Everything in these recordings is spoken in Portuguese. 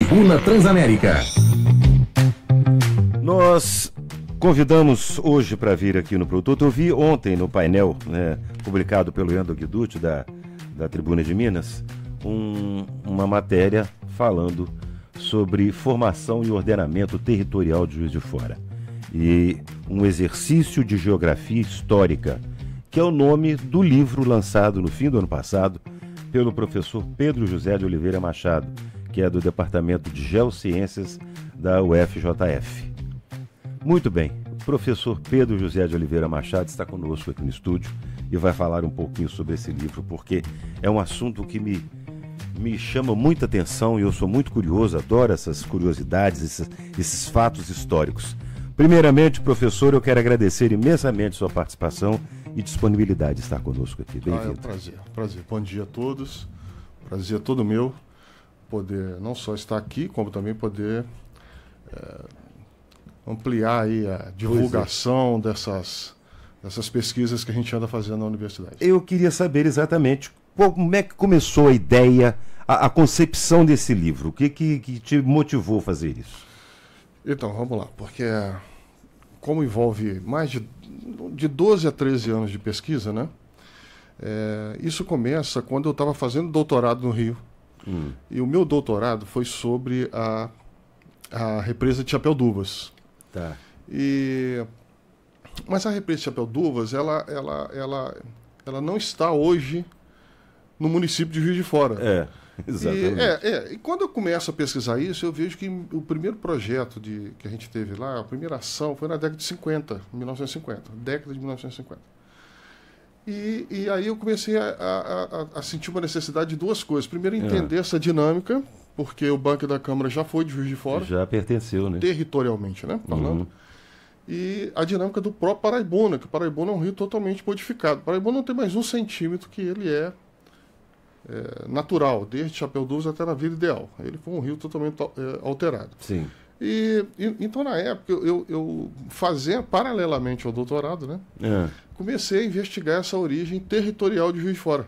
Tribuna Transamérica. Nós convidamos hoje para vir aqui no Produto. Eu vi ontem no painel, publicado pelo Leandro Guiducci, da Tribuna de Minas, uma matéria falando sobre formação e ordenamento territorial de Juiz de Fora. E um exercício de geografia histórica, que é o nome do livro lançado no fim do ano passado pelo professor Pedro José de Oliveira Machado, que é do Departamento de Geociências da UFJF. Muito bem, o professor Pedro José de Oliveira Machado está conosco aqui no estúdio e vai falar um pouquinho sobre esse livro, porque é um assunto que me chama muita atenção e eu sou muito curioso, adoro essas curiosidades, esses fatos históricos. Primeiramente, professor, eu quero agradecer imensamente sua participação e disponibilidade de estar conosco aqui. Bem-vindo. É um prazer. Bom dia a todos. Prazer todo meu poder não só estar aqui, como também poder ampliar aí a divulgação dessas pesquisas que a gente anda fazendo na universidade. Eu queria saber exatamente como é que começou a ideia, a concepção desse livro. O que te motivou a fazer isso? Então, vamos lá, porque como envolve mais de 12 a 13 anos de pesquisa, né? Isso começa quando eu estava fazendo doutorado no Rio. E o meu doutorado foi sobre a represa de Chapéu d'Uvas. Tá. Mas a represa de Chapéu d'Uvas, ela não está hoje no município de Juiz de Fora. Exatamente. E quando eu começo a pesquisar isso, eu vejo que o primeiro projeto que a gente teve lá, a primeira ação, foi na década de 1950. Década de 1950. E aí eu comecei a sentir uma necessidade de duas coisas. Primeiro, entender essa dinâmica, porque o Banco da Câmara já foi de Juiz de Fora. Já pertenceu, né? Territorialmente, né? Falando. E a dinâmica do próprio Paraibuna, que o Paraibuna é um rio totalmente modificado. O Paraibuna não tem mais 1 centímetro que ele é natural, desde Chapéu d'Uvas até na Vila Ideal. Ele foi um rio totalmente alterado. Sim. Então, na época, eu fazia, paralelamente ao doutorado, né? Comecei a investigar essa origem territorial de Juiz de Fora.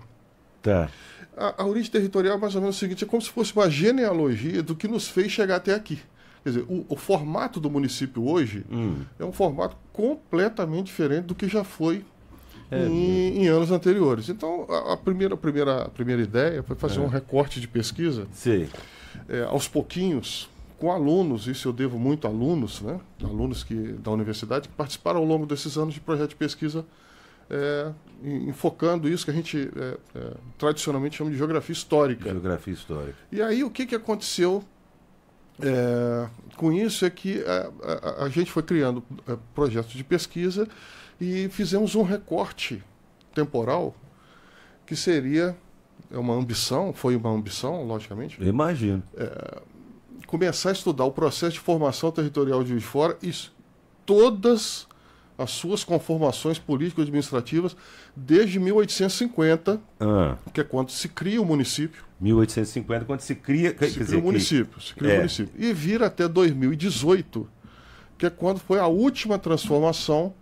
Tá. A origem territorial é mais ou menos o seguinte, é como se fosse uma genealogia do que nos fez chegar até aqui. Quer dizer, o formato do município hoje é um formato completamente diferente do que já foi em anos anteriores. Então, a primeira ideia foi fazer um recorte de pesquisa, aos pouquinhos, com alunos, isso eu devo muito a alunos, né? Alunos da universidade, que participaram ao longo desses anos de projeto de pesquisa, enfocando isso que a gente tradicionalmente chama de geografia histórica. Geografia histórica. E aí, o que aconteceu com isso é que a gente foi criando projetos de pesquisa e fizemos um recorte temporal que seria foi uma ambição, logicamente. Eu imagino. Começar a estudar o processo de formação territorial de Juiz de Fora e todas as suas conformações político-administrativas desde 1850, que é quando se cria o município. 1850, quando se cria... o município. E vir até 2018, que é quando foi a última transformação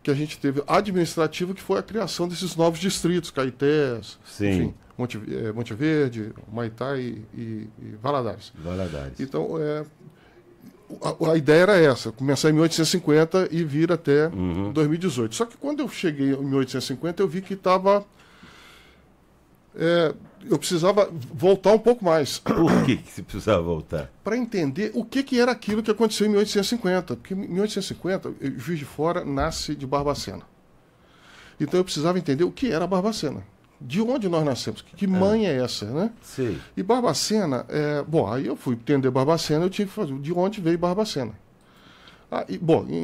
que a gente teve administrativa, que foi a criação desses novos distritos, Caetés, enfim, Monte Verde, Humaitá e Valadares. Então, a ideia era essa, começar em 1850 e vir até 2018. Só que quando eu cheguei em 1850, eu vi que eu precisava voltar um pouco mais. Por que você precisava voltar? Para entender o que era aquilo que aconteceu em 1850. Porque em 1850, Juiz de Fora nasce de Barbacena. Então eu precisava entender o que era Barbacena. De onde nós nascemos? Que mãe é essa, né? Sim. E Barbacena, aí eu fui entender Barbacena, eu tive que fazer de onde veio Barbacena.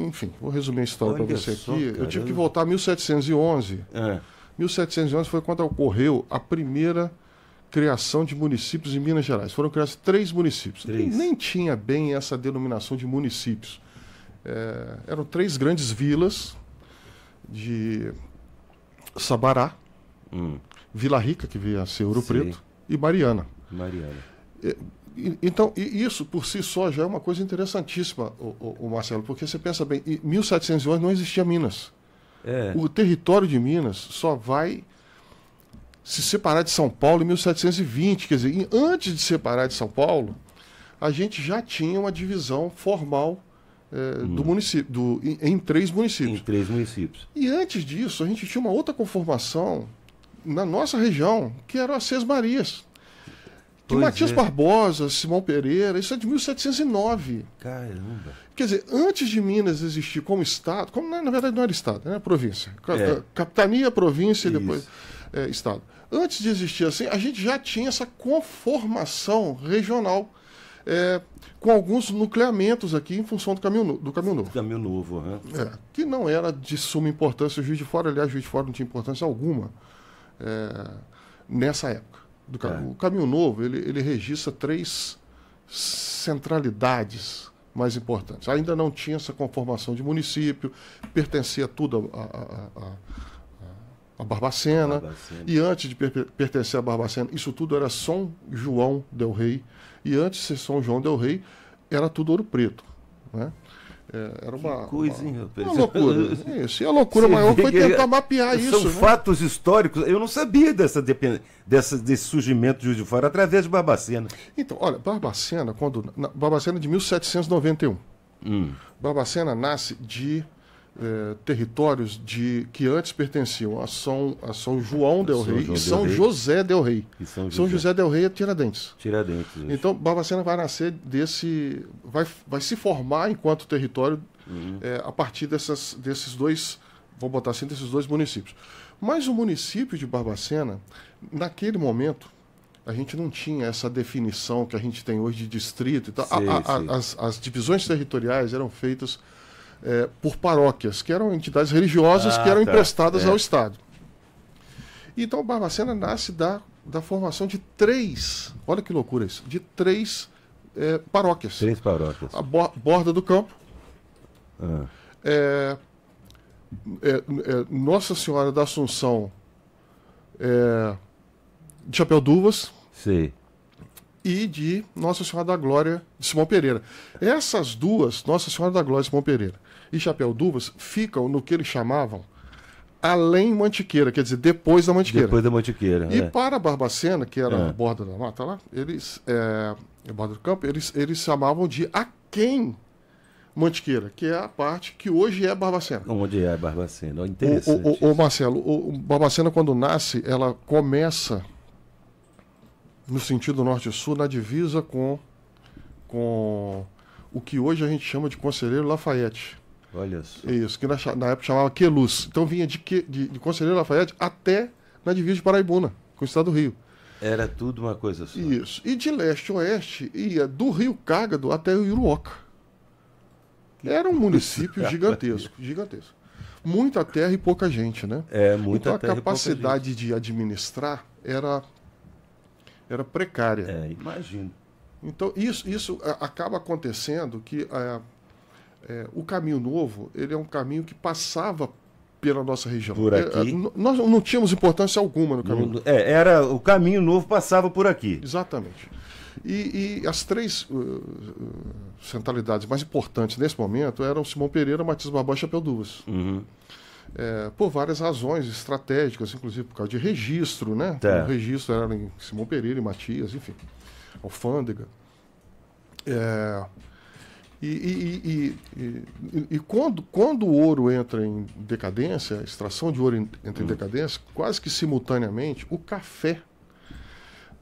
Enfim, vou resumir a história para você aqui. Eu tive que voltar a 1711. 1711 foi quando ocorreu a primeira criação de municípios em Minas Gerais. Foram criados 3 municípios. Nem tinha bem essa denominação de municípios. Eram 3 grandes vilas de Sabará, Vila Rica, que veio a ser Ouro Preto, e Mariana. Então, isso por si só já é uma coisa interessantíssima, o Marcelo, porque você pensa bem, em 1711 não existia Minas. O território de Minas só vai se separar de São Paulo em 1720. Quer dizer, antes de separar de São Paulo, a gente já tinha uma divisão formal do município, em 3 municípios. Em 3 municípios. E antes disso, a gente tinha uma outra conformação na nossa região, que eram as Sesmarias. Que Matias Barbosa, Simão Pereira, isso é de 1709. Caramba. Quer dizer, antes de Minas existir como estado, como na verdade não era estado, era província. Capitania, província e depois estado. Antes de existir assim, a gente já tinha essa conformação regional, com alguns nucleamentos aqui em função do Caminho Novo. Caminho Novo, que não era de suma importância. O Juiz de Fora, aliás, o Juiz de Fora não tinha importância alguma nessa época. O Caminho Novo, ele registra 3 centralidades mais importantes. Ainda não tinha essa conformação de município, pertencia tudo a Barbacena. E antes de pertencer a Barbacena, isso tudo era São João del Rei. E antes de ser São João del Rei, era tudo Ouro Preto. Né? Era uma loucura. Isso. E a loucura maior foi tentar mapear isso. São fatos históricos. Eu não sabia desse surgimento de Juiz de Fora através de Barbacena. Então, olha, Barbacena, Barbacena de 1791. Barbacena nasce de territórios que antes pertenciam a São João del Rei e São José del Rei. São José del Rei é Tiradentes. Então, Barbacena vai nascer vai se formar enquanto território a partir desses 2, vou botar assim, desses 2 municípios. Mas o município de Barbacena, naquele momento, a gente não tinha essa definição que a gente tem hoje de distrito e tal. As divisões territoriais eram feitas por paróquias, que eram entidades religiosas que eram emprestadas ao Estado. Então, Barbacena nasce da formação de 3, olha que loucura isso, de 3 paróquias. 3 paróquias. A Borda do Campo, Nossa Senhora da Assunção de Chapéu d'Uvas. Sim. E de Nossa Senhora da Glória de Simão Pereira. Essas 2, Nossa Senhora da Glória de Simão Pereira e Chapéu d'Uvas, ficam no que eles chamavam além Mantiqueira, quer dizer, depois da Mantiqueira. Depois da Mantiqueira. E para Barbacena, que era a borda da mata lá, borda do campo, eles chamavam de aquém Mantiqueira, que é a parte que hoje é Barbacena. Onde é Barbacena? Interessante. Marcelo, o Barbacena, quando nasce, ela começa no sentido norte-sul, na divisa com o que hoje a gente chama de Conselheiro Lafayette. Olha só. Isso, que na época chamava Queluz. Então vinha de Conselheiro Lafayette até na divisa de Paraibuna, com o estado do Rio. Era tudo uma coisa só. Isso. E de leste a oeste ia do Rio Cágado até o Iruoca. Era um município gigantesco. Muita terra e pouca gente, né? Muita então, terra a capacidade de administrar era precária. Imagino. Então, isso acaba acontecendo que o Caminho Novo, ele é um caminho que passava pela nossa região. Por aqui. Nós não tínhamos importância alguma no Caminho. O Caminho Novo passava por aqui. Exatamente. E as 3 centralidades mais importantes nesse momento eram Simão Pereira, Matias Barbosa e Chapéu d'Uvas. Por várias razões estratégicas, inclusive por causa de registro, né? O registro era em Simão Pereira e Matias, enfim, alfândega. E quando o ouro entra em decadência, a extração de ouro entra em decadência, quase que simultaneamente, o café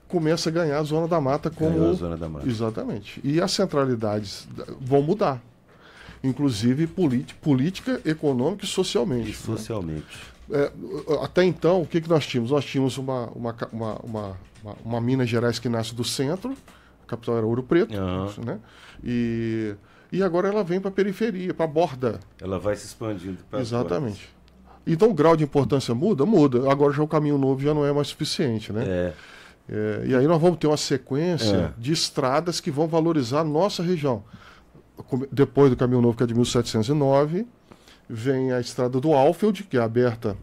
começa a ganhar a Zona da Mata como... a Zona da Mata. Exatamente. E as centralidades vão mudar. Inclusive política, econômica e socialmente. Até então, o que nós tínhamos? Nós tínhamos uma Minas Gerais que nasce do centro, a capital era Ouro Preto, né? E agora ela vem para a periferia, para a borda. Ela vai se expandindo para as Exatamente. Então o grau de importância muda? Muda. Agora já o Caminho Novo já não é mais suficiente, né? E aí nós vamos ter uma sequência de estradas que vão valorizar a nossa região. Depois do Caminho Novo, que é de 1709, vem a estrada do Alfield, que é aberta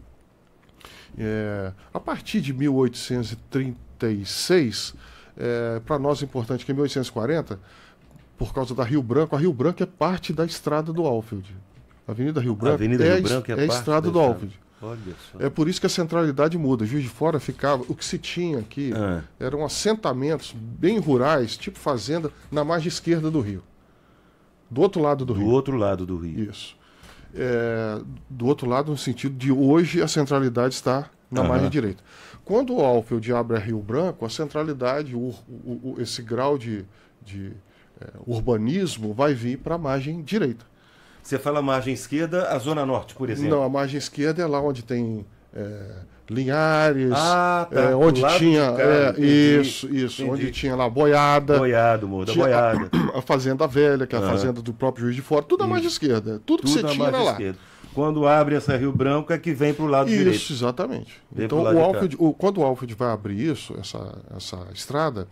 a partir de 1836. Para nós é importante que em 1840, por causa da Rio Branco, a Rio Branco é parte da estrada do Alfield. A Avenida Rio Branco é a estrada do Alfield. Olha só. É por isso que a centralidade muda. Juiz de Fora ficava... O que se tinha aqui eram assentamentos bem rurais, tipo fazenda, na margem esquerda do rio. Do outro lado do rio. Do outro lado do rio. Isso. Do outro lado, no sentido de hoje, a centralidade está na margem direita. Quando o Alfield abre a Rio Branco, a centralidade, esse grau de urbanismo vai vir para a margem direita. Você fala margem esquerda, a Zona Norte, por exemplo? Não, a margem esquerda é lá onde tem Linhares, tá. onde tinha... Isso, entendi. onde tinha lá Boiada. Morro da Boiada. A Fazenda Velha, que é a fazenda do próprio Juiz de Fora. Tudo à margem esquerda. Tudo que você tinha era lá. Esquerda. Quando abre essa Rio Branco é que vem para o lado direito. Isso, exatamente. Vem então, quando o Alfield vai abrir isso, essa estrada,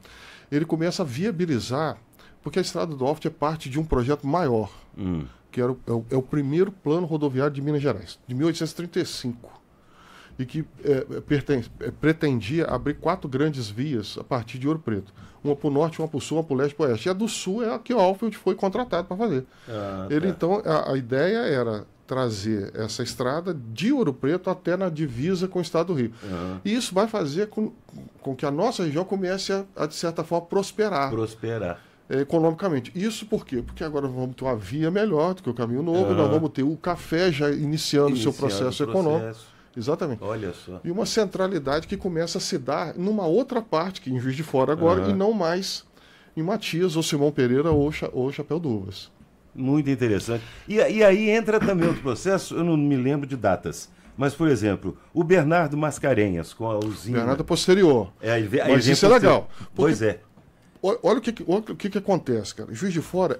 ele começa a viabilizar, porque a estrada do Alfield é parte de um projeto maior, que é o primeiro plano rodoviário de Minas Gerais, de 1835, e que pretendia abrir 4 grandes vias a partir de Ouro Preto. Uma para o norte, uma para o sul, uma para o leste e para o oeste. E a do sul é a que o Alfield foi contratado para fazer. Então, a ideia era trazer essa estrada de Ouro Preto até na divisa com o estado do Rio. E isso vai fazer com que a nossa região comece a de certa forma, prosperar. Economicamente. Isso por quê? Porque agora vamos ter uma via melhor do que o Caminho Novo, nós vamos ter o café já iniciando o seu processo econômico. Exatamente. Olha só. E uma centralidade que começa a se dar numa outra parte, que em Juiz de Fora agora, e não mais em Matias, ou Simão Pereira, ou Chapéu de Uvas. Muito interessante. E aí entra também outro processo, eu não me lembro de datas, mas, por exemplo, o Bernardo Mascarenhas, com a usina... Bernardo posterior. Mas isso é legal. Pois é. Olha o que acontece, cara. Juiz de Fora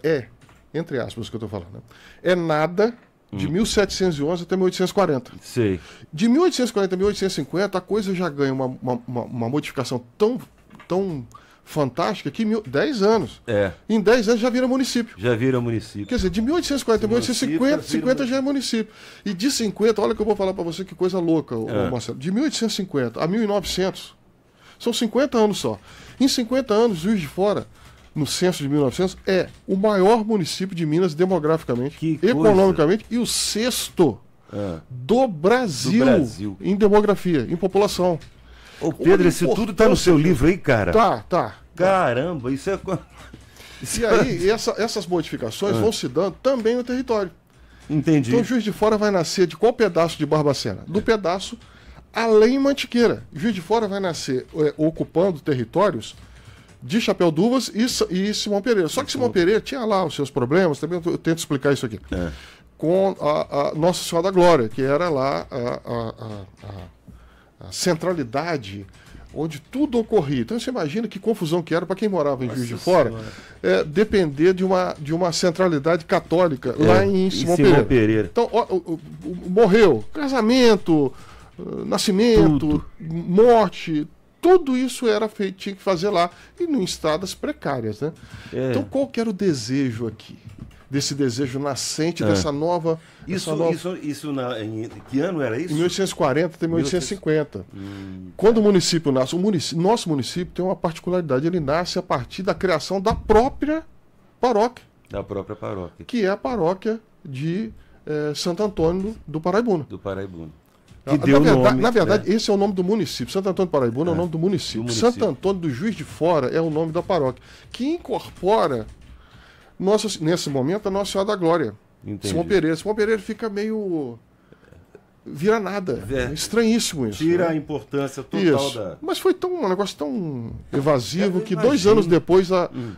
entre aspas, o que eu estou falando, né? É nada de 1711 até 1840. Sei. De 1840 a 1850, a coisa já ganha uma modificação tão fantástica que 10 anos. Em 10 anos já vira município. Quer dizer, de 1840 a 1850 já é município. E de 50, olha que eu vou falar para você que coisa louca, Marcelo. De 1850 a 1900, são 50 anos só. Em 50 anos, Juiz de Fora, no censo de 1900, é o maior município de Minas demograficamente, economicamente, e o 6º do Brasil em demografia, em população. Ô Pedro, isso tudo tá no seu livro aí, cara? Tá. Caramba, isso é... E aí, essas modificações vão se dando também no território. Entendi. Então, o Juiz de Fora vai nascer de qual pedaço de Barbacena? Do pedaço além Mantiqueira. Juiz de Fora vai nascer ocupando territórios de Chapéu de Uvas e Simão Pereira. Só que Simão Pereira tinha lá os seus problemas, também eu tento explicar isso aqui. Com a Nossa Senhora da Glória, que era lá a centralidade onde tudo ocorria. Então você imagina que confusão que era para quem morava em Juiz de Fora depender de uma centralidade católica lá em Simão Pereira. Então, morreu, casamento, nascimento, morte, tudo isso era feito, tinha que fazer lá, e em estradas precárias, né? Então qual que era o desejo aqui? Desse desejo nascente, dessa nova... Em que ano era isso? Em 1840 até 1850. Quando o município nasce, nosso município tem uma particularidade, ele nasce a partir da criação da própria paróquia. Da própria paróquia. Que é a paróquia de Santo Antônio do Paraibuna. Que deu na verdade, esse é o nome do município. Santo Antônio do Paraibuna é o nome do município. Santo Antônio do Juiz de Fora é o nome da paróquia, que incorpora, nesse momento, a Nossa Senhora da Glória. Entendi. Simão Pereira fica meio... vira nada. É estranhíssimo isso. Tira a importância total da... Mas foi um negócio tão evasivo que 2 anos depois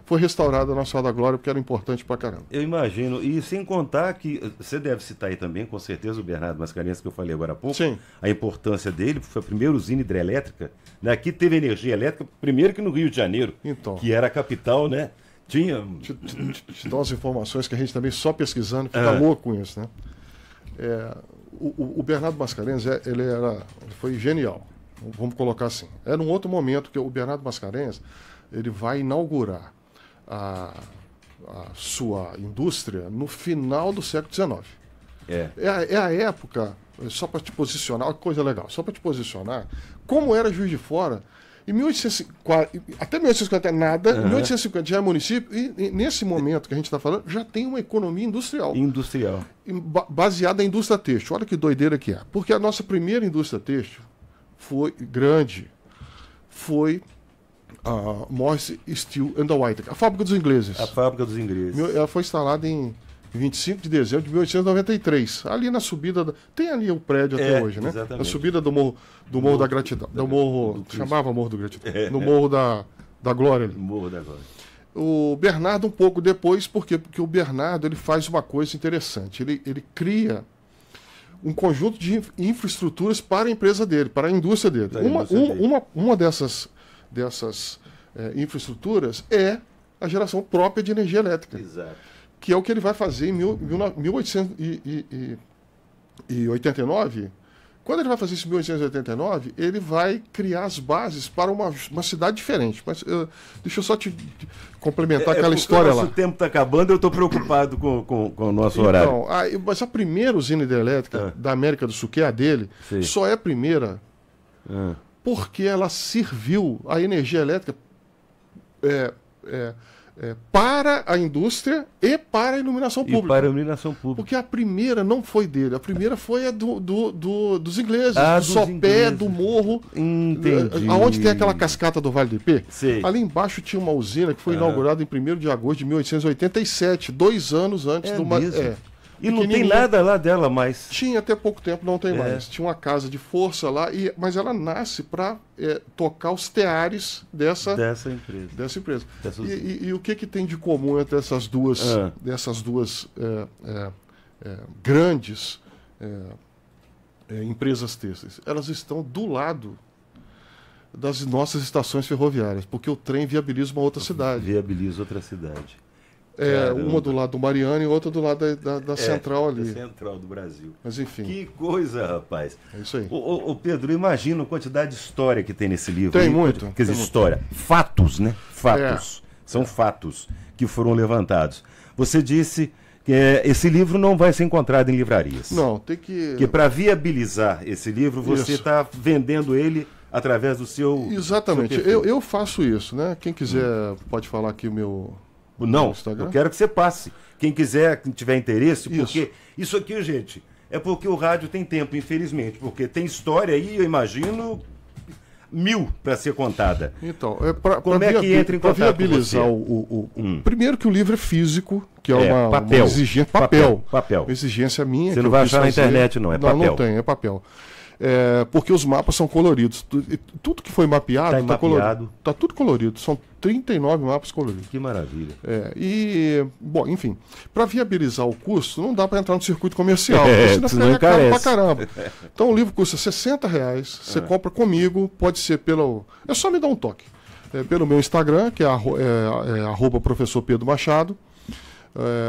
foi restaurada a Nossa Senhora da Glória, porque era importante pra caramba. Eu imagino. E sem contar que você deve citar aí também, com certeza, o Bernardo Mascarenhas, que eu falei agora há pouco. Sim. A importância dele, foi a primeira usina hidrelétrica. Né? Aqui teve energia elétrica, primeiro que no Rio de Janeiro, que era a capital, né? Tinha... Te dou umas informações que a gente também só pesquisando fica louco com isso, né? O Bernardo Mascarenhas, ele foi genial, vamos colocar assim. Era um outro momento que o Bernardo Mascarenhas, ele vai inaugurar a sua indústria no final do século XIX. É a época, só para te posicionar, uma coisa legal, só para te posicionar, como era Juiz de Fora Até 1850 é nada, em 1850 já é município, e nesse momento que a gente está falando, já tem uma economia industrial. Baseada na indústria têxtil. Olha que doideira que é. Porque a nossa primeira indústria têxtil foi grande, foi a Morris Steel and White, a fábrica dos ingleses. A fábrica dos ingleses. Ela foi instalada em 25 de dezembro de 1893, ali na subida, tem ali o prédio até hoje, né? Exatamente. Na subida do Morro da Gratidão, chamava Morro do Gratidão, no Morro da Glória ali. Morro da Glória. O Bernardo um pouco depois, porque o Bernardo ele faz uma coisa interessante, ele cria um conjunto de infraestruturas para a empresa dele, para a indústria dele. Uma dessas infraestruturas é a geração própria de energia elétrica. Exato. Que é o que ele vai fazer em 1889. Quando ele vai fazer isso em 1889, ele vai criar as bases para uma cidade diferente. Mas deixa eu só te complementar aquela história lá. O nosso tempo está acabando, eu estou preocupado com o nosso horário. Mas a primeira usina hidrelétrica da América do Sul, que é a dele, só é a primeira porque ela serviu a energia elétrica para a indústria e para a iluminação pública. Porque a primeira não foi dele, a primeira foi a dos ingleses, do sopé, do morro. Entendi. Aonde tem aquela cascata do Vale do Ipê. Ali embaixo tinha uma usina que foi inaugurada em 1º de agosto de 1887, 2 anos antes do... E não tem nada lá dela mais. Tinha até pouco tempo, não tem mais. Tinha uma casa de força lá, mas ela nasce para tocar os teares dessa empresa. E o que tem de comum entre essas duas grandes empresas têxteis? Elas estão do lado das nossas estações ferroviárias, porque o trem viabiliza uma outra cidade. Uma do lado do Mariana e outra do lado da central ali. Da central do Brasil. Mas enfim. Que coisa, rapaz. É isso aí. Ô Pedro, imagina a quantidade de história que tem nesse livro. Tem muito. Quer dizer, história. Fatos, né? Fatos. São fatos que foram levantados. Você disse que esse livro não vai ser encontrado em livrarias. Não, tem que... Porque para viabilizar esse livro, você está vendendo ele através do seu... Exatamente. Eu faço isso, né? Quem quiser pode falar aqui o meu... Não, eu quero que você passe. Quem quiser, quem tiver interesse, porque isso aqui, gente, é porque o rádio tem tempo, infelizmente, porque tem história aí, eu imagino, 1000 para ser contada. Então, como é que entra em contato viabilizar com você? Primeiro que o livro é físico, que é uma exigência, papel. Uma exigência minha. Você não vai achar na internet, não, é papel. Não tem, é papel. Porque os mapas são coloridos. Tudo que foi mapeado está colorido. Está tudo colorido. São 39 mapas coloridos. Que maravilha. Bom, enfim, para viabilizar o custo, não dá para entrar no circuito comercial. Senão é caro pra caramba. Então o livro custa R$60. Você compra comigo, pode ser pelo... É só me dar um toque. Pelo meu Instagram, que é @professor Pedro Machado.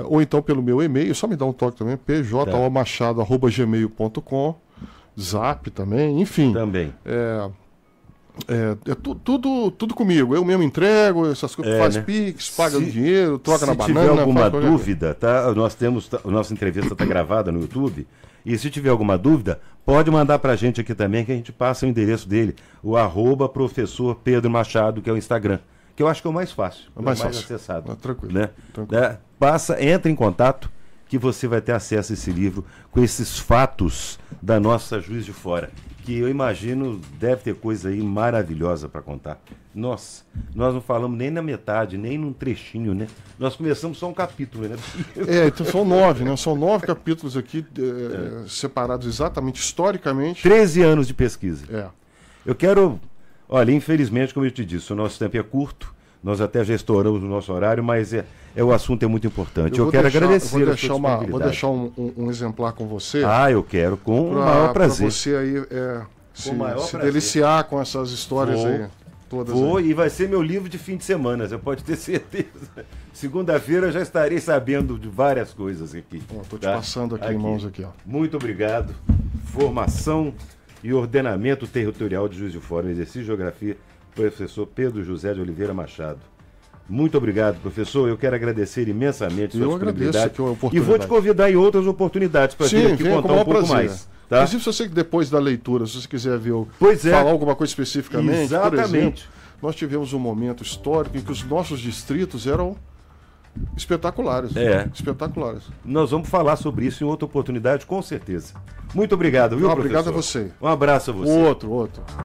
Ou então pelo meu e-mail, só me dá um toque também, pjomachado@gmail.com. Zap também, enfim. Também. Tudo comigo. Eu mesmo entrego, essas coisas, faz Pix, paga o dinheiro, troca na banana. Se tiver alguma dúvida, tá? A nossa entrevista está gravada no YouTube. E se tiver alguma dúvida, pode mandar para a gente aqui também, que a gente passa o endereço dele, o @professor Pedro Machado, que é o Instagram. Que eu acho que é o mais fácil. É mais fácil. Acessado. Tranquilo. Né? Tranquilo. Entra em contato, que você vai ter acesso a esse livro com esses fatos da nossa Juiz de Fora, que eu imagino deve ter coisa aí maravilhosa para contar. Nossa, nós não falamos nem na metade, nem num trechinho, né? Nós começamos só um capítulo, né? Então são 9, né? São 9 capítulos aqui, separados exatamente historicamente. 13 anos de pesquisa. Eu quero... Olha, infelizmente, como eu te disse, o nosso tempo é curto, nós até já estouramos o nosso horário, mas o assunto é muito importante. Eu quero agradecer a sua disponibilidade. Vou deixar um exemplar com você. Eu quero, com o maior prazer. Para você aí se deliciar com essas histórias aí. Todas aí. E vai ser meu livro de fim de semana, você pode ter certeza. Segunda-feira eu já estarei sabendo de várias coisas aqui. Estou te passando aqui em mãos aqui. Muito obrigado. Formação e Ordenamento Territorial de Juiz de Fora, Exercício de Geografia, professor Pedro José de Oliveira Machado. Muito obrigado, professor. Eu quero agradecer imensamente a sua disponibilidade. Eu agradeço a oportunidade. E vou te convidar em outras oportunidades para vir aqui contar um pouco mais. Tá? Inclusive, se você depois da leitura, se você quiser ver falar alguma coisa especificamente, exatamente. Por exemplo, nós tivemos um momento histórico em que os nossos distritos eram espetaculares. Espetaculares. Nós vamos falar sobre isso em outra oportunidade, com certeza. Muito obrigado, viu, professor? Obrigado a você. Um abraço a você. Outro.